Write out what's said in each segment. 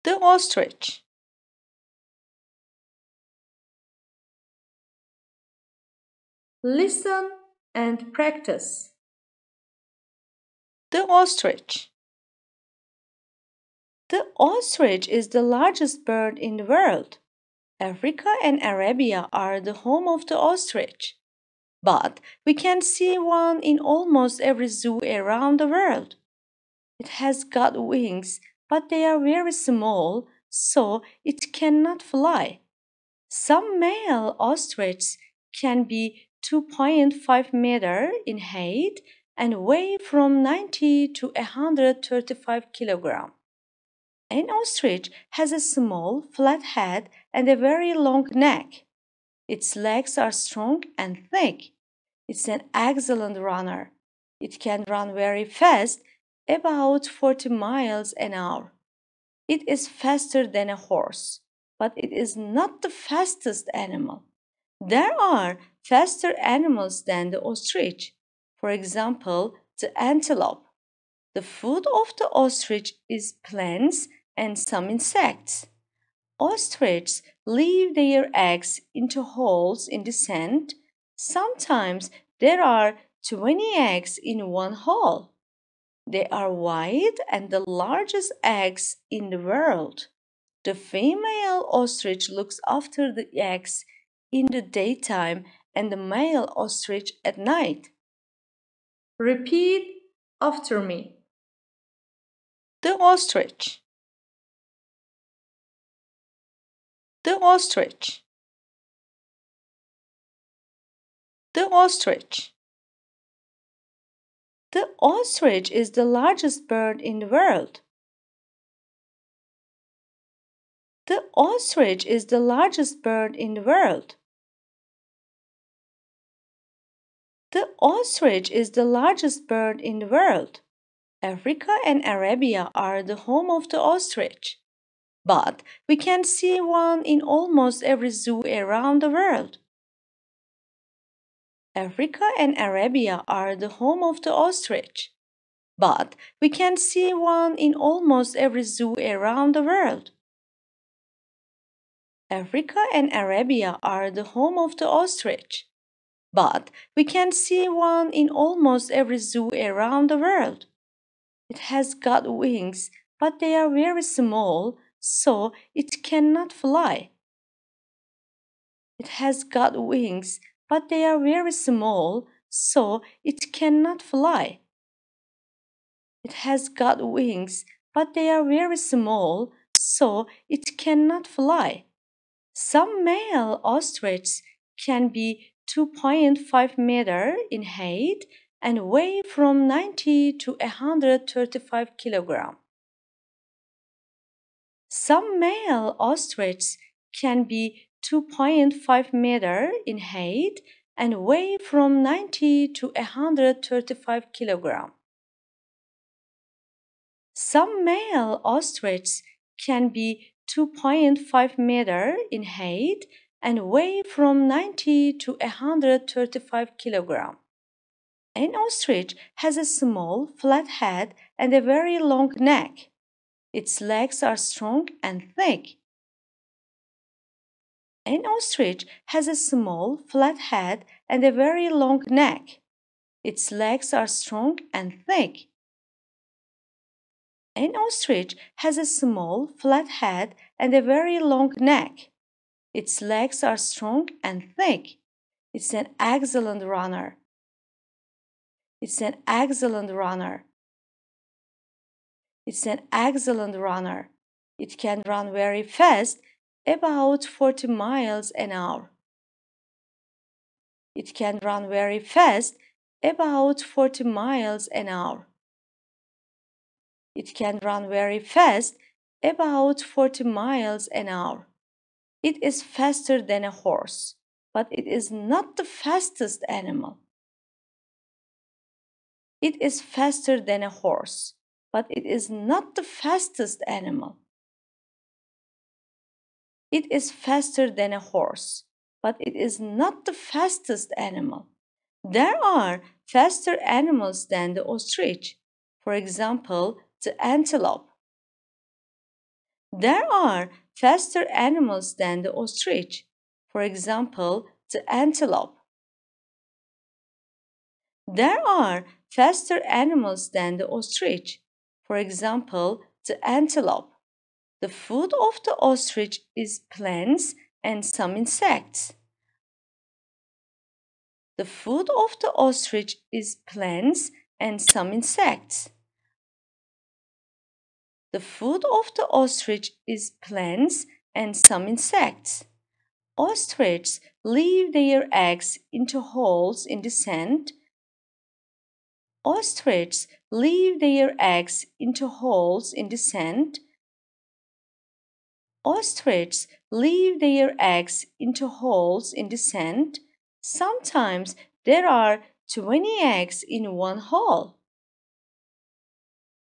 The ostrich. Listen and practice. The ostrich. The ostrich is the largest bird in the world. Africa and Arabia are the home of the ostrich, but we can see one in almost every zoo around the world. It has got wings, but they are very small, so it cannot fly. Some male ostriches can be 2.5 meter in height and weigh from 90 to 135 kilograms. An ostrich has a small, flat head and a very long neck. Its legs are strong and thick. It's an excellent runner. It can run very fast, about 40 miles an hour. It is faster than a horse, but it is not the fastest animal. There are faster animals than the ostrich. For example, the antelope. The food of the ostrich is plants and some insects. Ostriches leave their eggs into holes in the sand. Sometimes there are 20 eggs in one hole. They are white and the largest eggs in the world. The female ostrich looks after the eggs in the daytime and the male ostrich at night. Repeat after me. The ostrich. The ostrich. The ostrich. The ostrich is the largest bird in the world. The ostrich is the largest bird in the world. The ostrich is the largest bird in the world. Africa and Arabia are the home of the ostrich, but we can see one in almost every zoo around the world. Africa and Arabia are the home of the ostrich, but we can see one in almost every zoo around the world. Africa and Arabia are the home of the ostrich, but we can see one in almost every zoo around the world. It has got wings, but they are very small, so it cannot fly. It has got wings, but they are very small, so it cannot fly. It has got wings, but they are very small, so it cannot fly. Some male ostriches can be 2.5 meter in height and weigh from 90 to 135 kilograms. Some male ostriches can be 2.5 meter in height and weigh from 90 to 135 kilograms. Some male ostriches can be 2.5 meter in height and weigh from 90 to 135 kilograms. An ostrich has a small, flat head and a very long neck. Its legs are strong and thick. An ostrich has a small, flat head and a very long neck. Its legs are strong and thick. An ostrich has a small, flat head and a very long neck. Its legs are strong and thick. It's an excellent runner. It's an excellent runner. It's an excellent runner. It can run very fast, about 40 miles an hour. It can run very fast, about 40 miles an hour. It can run very fast, about 40 miles an hour. It is faster than a horse, but it is not the fastest animal. It is faster than a horse, but it is not the fastest animal. It is faster than a horse, but it is not the fastest animal. There are faster animals than the ostrich. For example, the antelope. There are faster animals than the ostrich. For example, the antelope. There are faster animals than the ostrich. For example, the antelope. The food of the ostrich is plants and some insects. The food of the ostrich is plants and some insects. The food of the ostrich is plants and some insects. Ostriches leave their eggs into holes in the sand. Ostriches leave their eggs into holes in the sand. Ostriches leave their eggs into holes in the sand. Sometimes there are 20 eggs in one hole.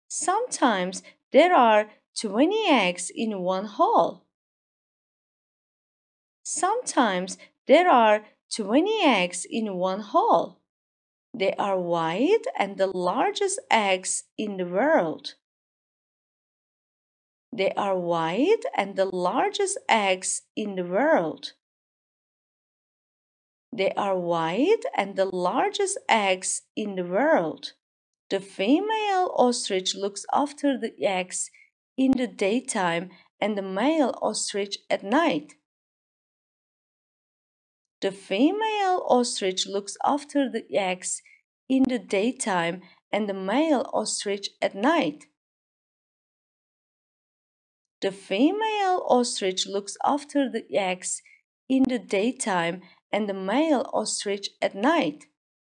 Sometimes there are 20 eggs in one hole. Sometimes there are 20 eggs in one hole. They are white and the largest eggs in the world. They are white and the largest eggs in the world. They are white and the largest eggs in the world. The female ostrich looks after the eggs in the daytime and the male ostrich at night. The female ostrich looks after the eggs in the daytime and the male ostrich at night. The female ostrich looks after the eggs in the daytime and the male ostrich at night.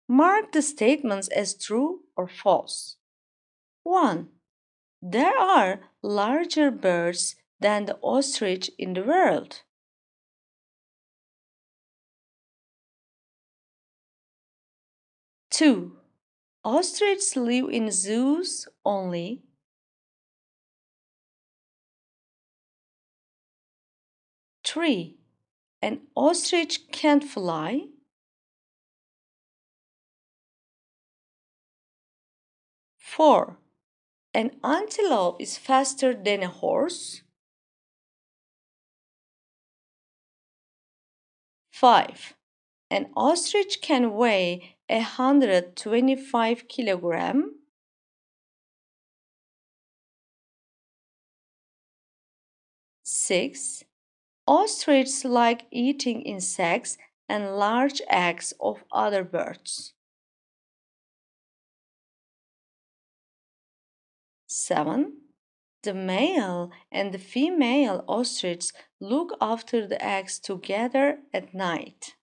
Mark the statements as true or false. 1. There are larger birds than the ostrich in the world. 2. Ostriches live in zoos only. 3. An ostrich can't fly. 4. An antelope is faster than a horse. 5. An ostrich can weigh 125 kilograms. 6. Ostriches like eating insects and large eggs of other birds. 7. The male and the female ostrich look after the eggs together at night.